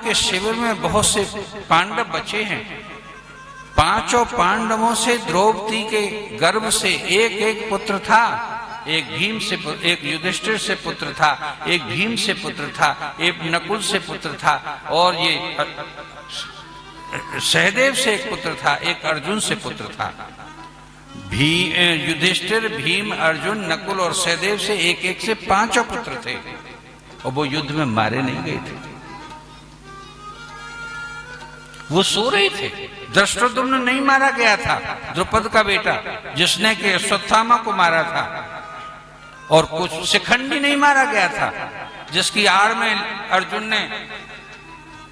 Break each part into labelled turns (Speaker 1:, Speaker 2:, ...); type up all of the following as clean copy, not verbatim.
Speaker 1: के शिविर में बहुत से पांडव बचे हैं। पांचों पांडवों से द्रौपदी के गर्भ से एक एक पुत्र था। एक भीम से, एक युधिष्ठिर से पुत्र था, एक भीम से पुत्र था, एक नकुल से पुत्र था, और ये सहदेव से एक पुत्र था, एक अर्जुन से पुत्र था। युधिष्ठिर, भीम, अर्जुन, नकुल और सहदेव से एक एक से पांचों पुत्र थे, और वो युद्ध में मारे नहीं गए थे, वो सो रहे थे। धृष्टद्युम्न नहीं मारा गया था, द्रुपद का बेटा, जिसने के अश्वत्थामा को मारा था, और कुछ शिखंडी नहीं मारा गया था, जिसकी आड़ में अर्जुन ने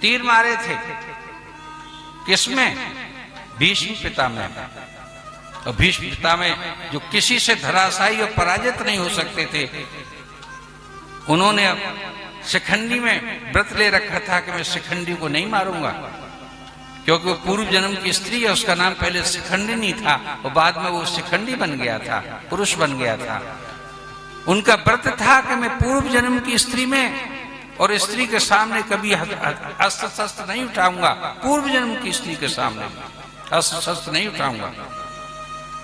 Speaker 1: तीर मारे थे। किसमें? भीष्म पितामह। और भीष्म पितामह जो किसी से धराशायी और पराजित नहीं हो सकते थे, उन्होंने शिखंडी में व्रत ले रखा था कि मैं शिखंडी को नहीं मारूंगा, क्योंकि वो पूर्व जन्म की स्त्री है, उसका नाम पहले शिखंडिनी था और बाद में वो शिखंडी बन गया था, पुरुष बन गया था। उनका व्रत था कि मैं पूर्व जन्म की स्त्री में और स्त्री के सामने कभी अस्त्र शस्त्र नहीं उठाऊंगा, पूर्व जन्म की स्त्री के सामने अस्त्र शस्त्र नहीं उठाऊंगा।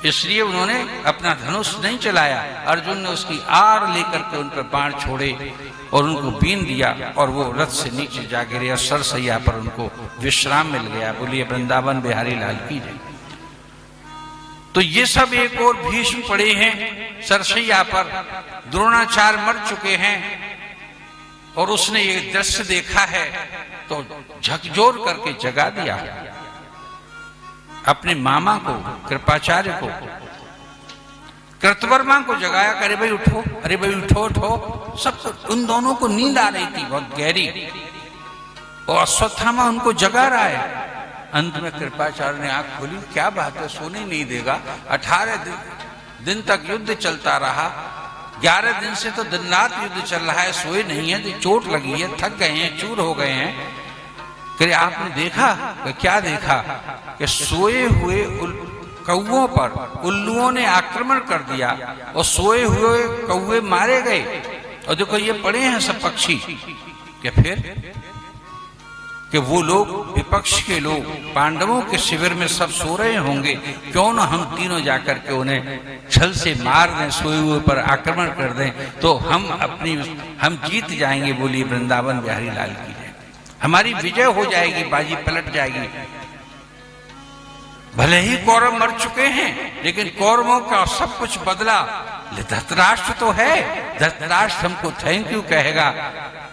Speaker 1: इसलिए उन्होंने अपना धनुष नहीं चलाया। अर्जुन ने उसकी आड़ लेकर के उन पर बाण छोड़े और उनको बीन दिया, और वो रथ से नीचे जा गिरे और सरसैया पर उनको विश्राम मिल गया। बोलिए वृंदावन बिहारी लाल की जय। तो ये सब एक और भीष्म पड़े हैं सरसैया पर, द्रोणाचार्य मर चुके हैं, और उसने ये दृश्य देखा है तो झकझोर करके जगा दिया अपने मामा को, कृपाचार्य को, कृतवर्मा को जगाया, अरे भाई उठो, अरे भाई उठो उठो। सब उन दोनों को नींद आ रही थी बहुत गहरी, और अश्वत्थामा उनको जगा रहा है। अंत में कृपाचार्य ने आंख खोली, क्या बात है, सोने नहीं देगा। 18 दिन तक युद्ध चलता रहा, 11 दिन से तो दिन रात युद्ध चल रहा है, सोए नहीं है, तो चोट लगी है, थक गए हैं, चूर हो गए हैं। करे आपने देखा? क्या देखा? कि सोए हुए कौओं पर उल्लुओं ने आक्रमण कर दिया और सोए हुए कौवे मारे गए, और देखो ये पड़े हैं सब पक्षी। कि फिर कि वो लोग, विपक्ष के लोग, पांडवों के शिविर में सब सो रहे होंगे, क्यों ना हम तीनों जाकर के उन्हें छल से मार दें, सोए हुए पर आक्रमण कर दें, तो हम जीत जाएंगे। बोलिए वृंदावन बिहारी लाल की जय। हमारी विजय हो जाएगी, बाजी पलट जाएगी। भले ही कौरव मर चुके हैं, लेकिन कौरवों का सब कुछ बदला धृतराष्ट्र तो है। धृतराष्ट्र हमको थैंक यू कहेगा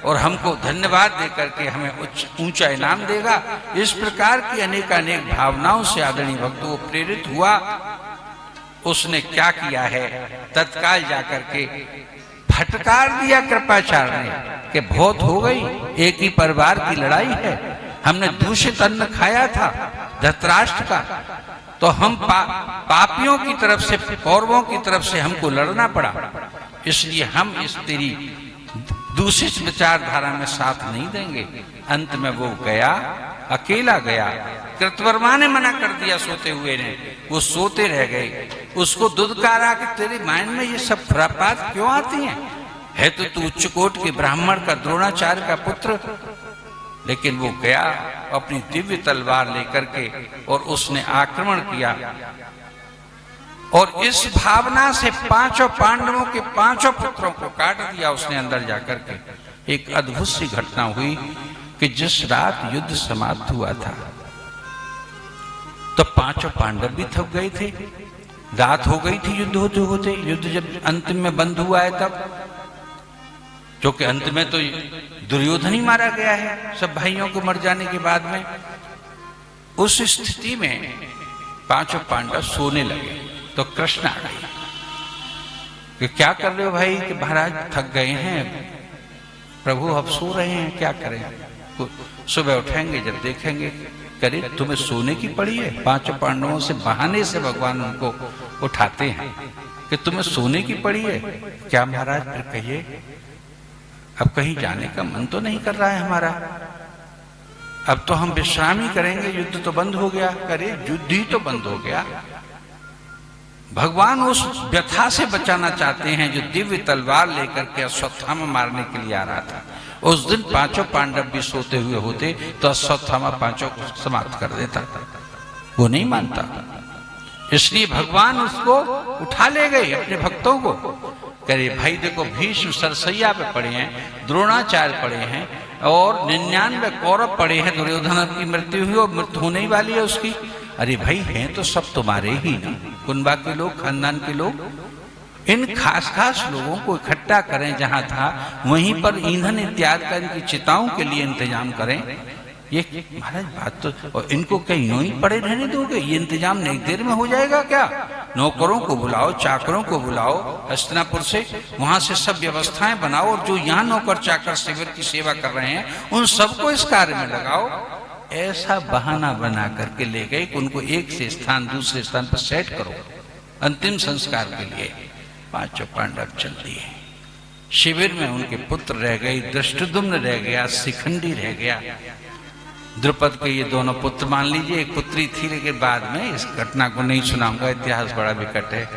Speaker 1: और हमको धन्यवाद देकर के हमें ऊंचा इनाम देगा। इस प्रकार की अनेकानेक भावनाओं से आदरणीय भक्त वो प्रेरित हुआ। उसने क्या किया है, तत्काल जाकर के फटकार दिया कृपाचार्य ने कि बहुत हो गई, एक ही परिवार की लड़ाई है, हमने दूषित अन्न खाया था धृतराष्ट्र का, तो हम पापियों की तरफ से, कौरवों की तरफ से हमको लड़ना पड़ा, इसलिए हम इस तेरी दूषित विचारधारा में साथ नहीं देंगे। अंत में वो गया, अकेला गया। कृतवर्मा ने मना कर दिया सोते हुए ने, वो सोते रह गए। उसको दुदकारा कि तेरे माइंड में ये सब खुरापात क्यों आती हैं? है तो तू उच्च कोट के ब्राह्मण का, द्रोणाचार्य का पुत्र। लेकिन वो गया अपनी दिव्य तलवार लेकर के और उसने आक्रमण किया, और इस भावना से पांचों पांडवों के पांचों पुत्रों को काट दिया उसने अंदर जाकर के। एक अद्भुत सी घटना हुई कि जिस रात युद्ध समाप्त हुआ था तो पांचों पांडव भी थक गए थे, रात हो गई थी युद्ध होते होते। युद्ध जब अंतिम में बंद हुआ है तब, क्योंकि अंत में तो दुर्योधन ही मारा गया है सब भाइयों को मर जाने के बाद में। उस स्थिति में पांचों पांडव सोने लगे तो कृष्ण आ गए कि क्या कर रहे हो भाई? कि महाराज थक गए हैं प्रभु, अब सो रहे हैं, क्या करें? सुबह उठेंगे जब देखेंगे। करे तुम्हें सोने की पड़ी है? पांचों पांडवों से बहाने से भगवान उनको उठाते हैं कि तुम्हें सोने की पड़ी है। क्या महाराज फिर कहिए, अब कहीं जाने का मन तो नहीं कर रहा है हमारा, अब तो हम विश्राम ही करेंगे, युद्ध तो बंद हो गया। करे युद्ध ही तो बंद हो गया। भगवान उस व्यथा से बचाना चाहते हैं जो दिव्य तलवार लेकर के अश्वत्थामा मारने के लिए आ रहा था। उस दिन पांचों पांडव भी सोते हुए होते तो अश्वत्थामा पांचों को समाप्त कर देता। वो नहीं मानता, इसलिए भगवान उसको उठा ले गए अपने भक्तों को। कह रहे भाई देखो, भीष्म सरसैया पे पड़े हैं, द्रोणाचार्य पड़े हैं और 99 कौरव पड़े हैं, दुर्योधन की मृत्यु हुई और मृत्यु होने ही वाली है उसकी। अरे भाई हैं तो सब तुम्हारे ही ना, कुनबा के लोग, खानदान के लोग। इन खास खास लोगों को इकट्ठा करें, जहां था वहीं पर ईंधन इत्यादि का इनकी चिताओं के लिए इंतजाम करें। ये महाराज बात तो, और इनको कहीं यूं ही पड़े रहने दोगे? ये इंतजाम एक देर में हो जाएगा क्या? नौकरों को बुलाओ, चाकरों को बुलाओ हस्तिनापुर से, वहां से सब व्यवस्थाएं बनाओ, और जो यहाँ नौकर चाकर शिविर की सेवा कर रहे हैं उन सबको इस कार्य में लगाओ। ऐसा बहाना बना करके ले गए कि उनको एक से स्थान दूसरे स्थान पर सेट करो अंतिम संस्कार के लिए। पांचों पांडव चल दिए। शिविर में उनके पुत्र रह गए, धृष्टद्युम्न रह गया, शिखंडी रह गया। द्रुपद के ये दोनों पुत्र मान लीजिए, एक पुत्री थी, लेकिन बाद में इस घटना को नहीं सुनाऊंगा, इतिहास बड़ा विकट है।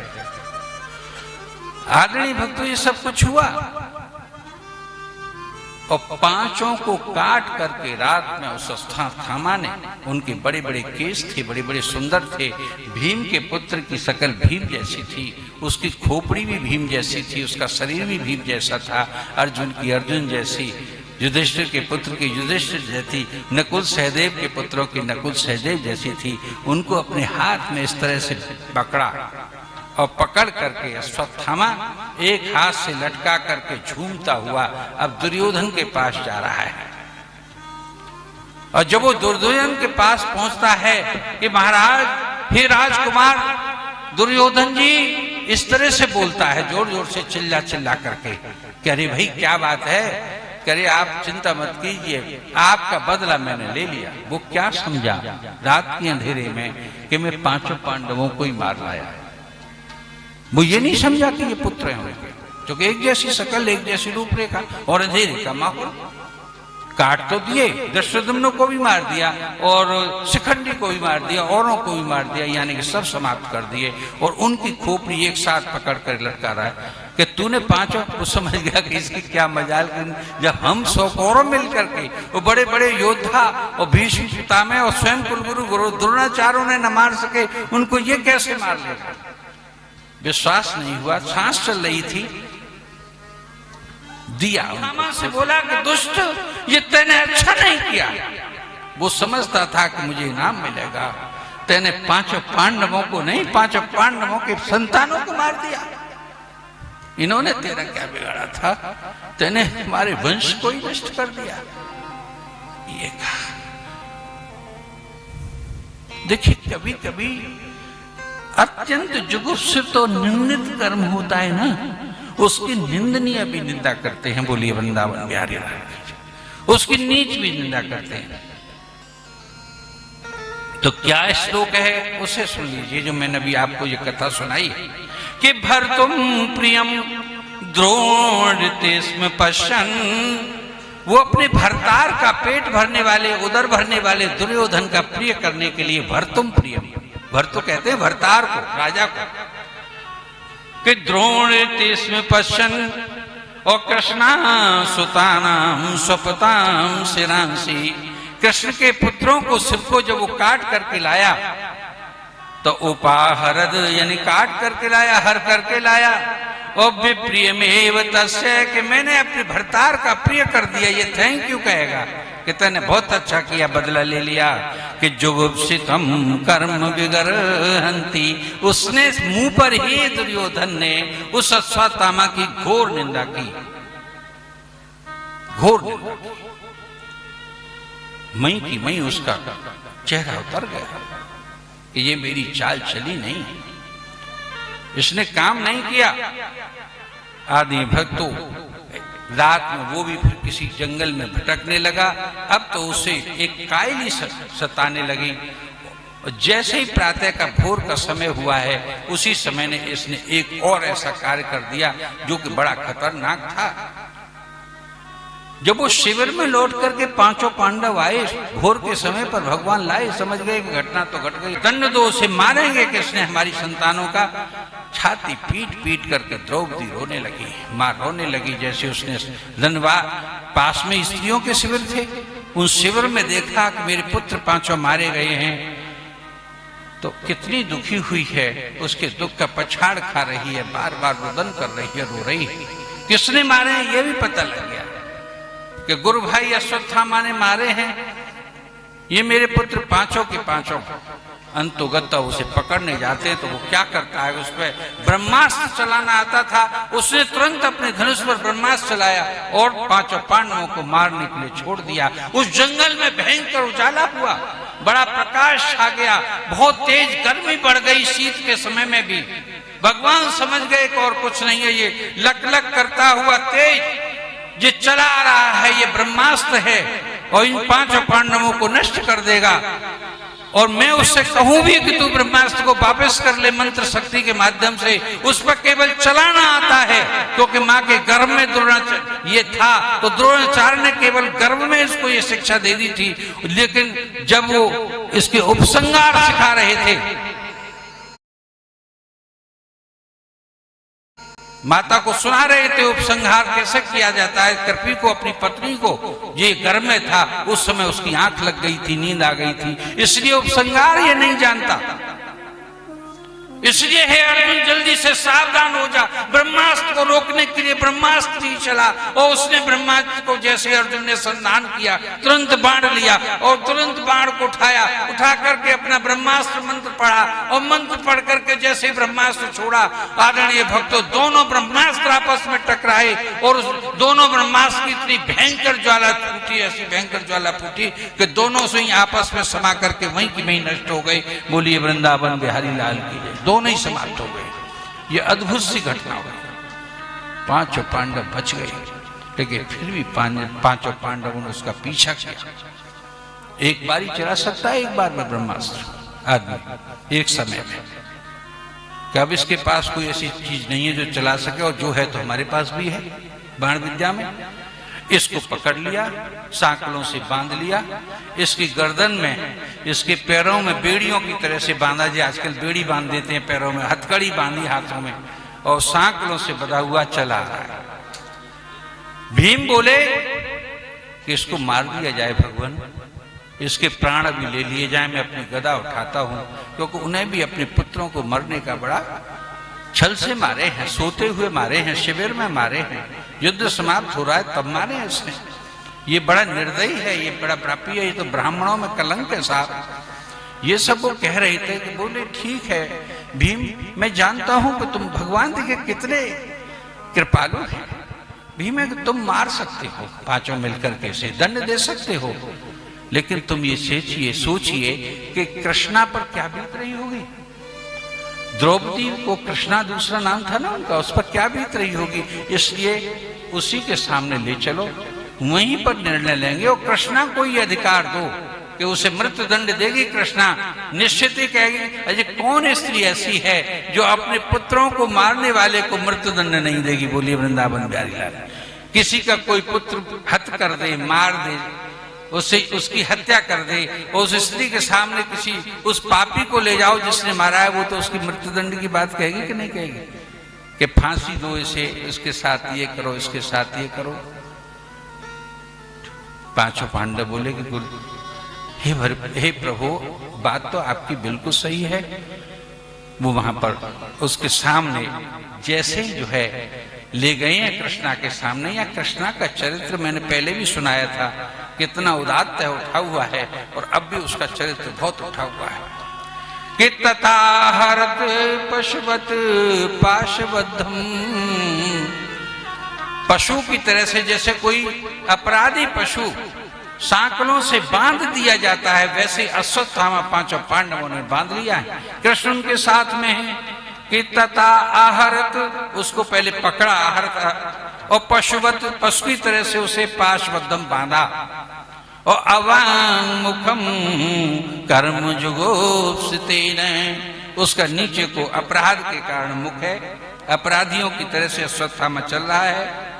Speaker 1: आदरणीय भक्तों, ये सब कुछ हुआ और पांचों को काट करके रात में उस अश्वत्थामा ने, उनके बड़े बड़े केस थे, बड़े बड़े सुंदर थे, भीम के पुत्र की शकल भीम जैसी थी, उसकी खोपड़ी भी भीम जैसी थी, उसका शरीर भी भीम जैसा था, अर्जुन की अर्जुन जैसी, युधिष्ठिर के पुत्र की युधिष्ठिर जैसी, नकुल सहदेव के पुत्रों की नकुल सहदेव जैसी थी। उनको अपने हाथ में इस तरह से पकड़ा और पकड़ करके अश्वत्थामा एक हाथ से लटका करके झूमता हुआ अब दुर्योधन के पास जा रहा है। और जब वो दुर्योधन के पास पहुंचता है कि महाराज, हे राजकुमार दुर्योधन जी, इस तरह से बोलता है जोर जोर से, चिल्ला चिल्ला करके। कह रहे भाई क्या बात है? कह रहे आप चिंता मत कीजिए, आपका बदला मैंने ले लिया। वो क्या समझा रात के अंधेरे में कि मैं पांचों पांडवों को ही मार लाया। वो ये नहीं समझा कि ये पुत्र हैं उनके, क्योंकि एक जैसी शकल, एक जैसी रूपरेखा और अंधेरे का माहौल। काट तो दिए, धृष्टद्युम्न को भी मार दिया और शिखंडी को भी मार दिया, औरों को भी मार दिया, यानी कि सब समाप्त कर दिए। और उनकी खोपड़ी एक साथ पकड़ कर लटका रहा है कि तूने पांचों को समझ गया कि इसकी क्या मजाल। जब हम 100 कौरव मिलकर के वो बड़े बड़े योद्धा और भीष्म पितामह और स्वयं कुलगुरु गुरु द्रोणाचार्यों ने न मार सके, उनको ये कैसे मार लेगा? विश्वास नहीं हुआ, सांस चल रही थी, दिया से बोला कि दुष्ट, ये तैने अच्छा नहीं किया। वो समझता था कि मुझे इनाम मिलेगा, तैने पांचों पांडवों को नहीं, पांचों पांडवों के संतानों को मार दिया। इन्होंने तेरा क्या बिगाड़ा था? तैने हमारे वंश को ही नष्ट कर दिया। ये कहा। देखिए, कभी कभी अत्यंत जुगुप्सित और निंदित कर्म होता है ना, उसकी निंदनीय भी निंदा करते हैं। बोलिए वृंदावन बिहारी राम। उसकी नीच भी निंदा करते हैं। तो क्या श्लोक है उसे सुन लीजिए, जो मैंने अभी आपको ये कथा सुनाई कि भर्तुम प्रियम द्रोण स्म पश्यन्। वो अपने भरतार का, पेट भरने वाले, उदर भरने वाले दुर्योधन का प्रिय करने के लिए भर्तुम प्रियम, भर्तु कहते हैं भरतार को, राजा को, कि द्रोण स्म पश्यन् और कृष्णा सुतानाम स्वपताम शिरांसी। कृष्ण के पुत्रों को, सिर को जब वो काट करके लाया तो उपाहरद, यानी काट करके लाया, हर करके लाया। और विप्रिय में तस्य, कि मैंने अपने भरतार का प्रिय कर दिया। ये थैंक यू कहेगा कि तैने बहुत अच्छा किया, बदला ले लिया। कि जुगुप्सितम कर्म विगर्हन्ति, उसने मुंह पर ही दुर्योधन ने उस अश्वत्थामा की घोर निंदा की, घोर निंदा की। मई की मई उसका चेहरा उतर गया कि ये मेरी चाल चली नहीं, इसने काम नहीं किया। आदि भक्तों, रात में वो भी फिर किसी जंगल में भटकने लगा। अब तो उसे एक कायली सताने लगी। जैसे ही प्रातः का भोर का समय हुआ है, उसी समय ने इसने एक और ऐसा कार्य कर दिया जो कि बड़ा खतरनाक था। जब वो शिविर में लौट करके पांचों पांडव आए भोर के समय पर, भगवान लाए, समझ गए कि घटना तो घट गई, दंड दो, उसे मारेंगे किसने हमारी संतानों का। छाती पीट पीट करके द्रौपदी रोने लगी। मां रोने लगी। जैसे उसने धनवार पास में स्त्रियों के शिविर थे, उन शिविर में देखा कि मेरे पुत्र पांचों मारे गए हैं, तो कितनी दुखी हुई है। उसके दुख का पछाड़ खा रही है, बार बार रुदन कर रही है, रो रही है। किसने मारे हैं ये भी पता लग गया कि गुरु भाई अश्वत्थामा ने मारे हैं ये मेरे पुत्र पांचों के पांचों। अंतुगत उसे पकड़ने जाते हैं तो वो क्या करता है, उस पर ब्रह्मास्त्र चलाना आता था। उसने तुरंत अपने धनुष पर ब्रह्मास्त्र चलाया और पांचों पांडवों को मारने के लिए छोड़ दिया। उस जंगल में भयंकर उजाला हुआ, बड़ा प्रकाश छा गया, बहुत तेज गर्मी बढ़ गई। शीत के समय में भी भगवान समझ गए कि और कुछ नहीं है, ये लक लक करता हुआ तेज ये चला आ रहा है, ये ब्रह्मास्त्र है और इन पांचों पांडवों को नष्ट कर देगा। और मैं उससे कहूं भी कि तू ब्रह्मास्त्र को वापस कर ले मंत्र शक्ति के माध्यम से, उस पर केवल चलाना आता है, क्योंकि मां के गर्भ में द्रोणाचार्य ये था तो द्रोणाचार्य ने केवल गर्भ में इसको ये शिक्षा दे दी थी। लेकिन जब वो इसके उपसंहार सिखा रहे थे, माता को सुना रहे थे उपसंहार कैसे किया जाता है, कृपी को अपनी पत्नी को, ये घर में था उस समय उसकी आंख लग गई थी, नींद आ गई थी, इसलिए उपसंहार ये नहीं जानता। इसलिए हे अर्जुन जल्दी से सावधान हो जा। ब्रह्मास्त्र को रोकने के लिए ब्रह्मास्त्र ही चला और उसने ब्रह्मास्त्र को जैसे अर्जुन ने संधान किया तुरंत बाण लिया और तुरंत बाण को उठाया, उठा करके अपना ब्रह्मास्त्र मंत्र पढ़ा और मंत्र पढ़ करके जैसे ब्रह्मास्त्र छोड़ा, आदरणीय भक्तों दोनों ब्रह्मास्त्र आपस में टकराए और उस दोनों ब्रह्मास्त्र की इतनी भयंकर ज्वाला फूटी, ऐसी भयंकर ज्वाला फूटी कि दोनों से ही आपस में समा करके वहीं की वहीं नष्ट हो गए। बोलिए वृंदावन बिहारी लाल की जय। दोनों ही समाप्त हो गए। ये अद्भुत सी घटना हुई। पांचों पांडव बच गए, लेकिन फिर भी पांचों पांडवों ने उसका पीछा किया। एक बार ही चला सकता है, एक बार में ब्रह्मास्त्र आदमी एक समय में। क्या अब इसके पास कोई ऐसी चीज नहीं है जो चला सके, और जो है तो हमारे पास भी है बाण विद्या में। इसको पकड़ लिया, सांकलों से बांध लिया, इसकी गर्दन में, इसके पैरों में बेड़ियों की तरह से बांधा जाए। आजकल बेड़ी बांध देते हैं पैरों में, हथकड़ी बांधी हाथों में और सांकलों से बंधा हुआ चला रहा है। भीम बोले कि इसको मार दिया जाए भगवान, इसके प्राण अभी ले लिए जाए, मैं अपनी गदा उठाता हूं, क्योंकि उन्हें भी अपने पुत्रों को मरने का बड़ा छल से मारे हैं, सोते हुए मारे हैं, शिविर में मारे हैं, युद्ध समाप्त हो रहा है तब मारे हैं इसने। ये बड़ा निर्दयी है, ये बड़ा पापी है, ये तो ब्राह्मणों में कलंक है साहब। ये सब वो कह रहे थे कि बोले ठीक है भीम, मैं जानता हूं कि तुम भगवान के कितने कृपालु हैं। भीम है कि तुम मार सकते हो, पांचों मिलकर के इसे दंड दे सकते हो, लेकिन तुम ये सोचिए कि कृष्णा पर क्या बीत रही होगी। द्रौपदी को कृष्णा दूसरा नाम था ना उनका, उस पर क्या बीत रही होगी। इसलिए उसी के सामने ले चलो, वहीं पर निर्णय लेंगे और कृष्णा को ये अधिकार दो कि उसे मृत्यु दंड देगी। कृष्णा निश्चित ही कहेगी, अजय कौन स्त्री ऐसी है जो अपने पुत्रों को मारने वाले को मृत्यु दंड नहीं देगी। बोलिए वृंदावन बिहारी लाल। किसी का कोई पुत्र हत्या कर दे, मार दे, उसे उसकी हत्या कर दे और उस स्त्री के सामने किसी उस पापी को ले जाओ जिसने मारा है, वो तो उसकी मृत्युदंड की बात कहेगी कि नहीं कहेगी कि फांसी दो इसे, इसके साथ ये करो, इसके साथ ये करो। पांचों पांडव बोले कि हे प्रभु, बात तो आपकी बिल्कुल सही है। वो वहां पर उसके सामने जैसे जो है ले गए हैं कृष्णा के सामने। या कृष्णा का चरित्र मैंने पहले भी सुनाया था, कितना उदात्त है, उठा हुआ है, और अब भी उसका चरित्र बहुत उठा हुआ है। कि तथा हरत पशुवत पाशबद्धम, पशु की तरह से जैसे कोई अपराधी पशु सांकलों से बांध दिया जाता है, वैसे अश्वत्थामा पांचों पांडवों ने बांध लिया है। कृष्ण उनके साथ में है। कि तथा आहरत, उसको पहले पकड़ा आहरत, और पशुवत पशु की तरह से उसे पाशबद्धम बांधा, और अवांग मुखम कर्म जुगोप्सितेन, उसका नीचे को अपराध के कारण मुख है, अपराधियों की तरह से अश्वत्थामा चल रहा है।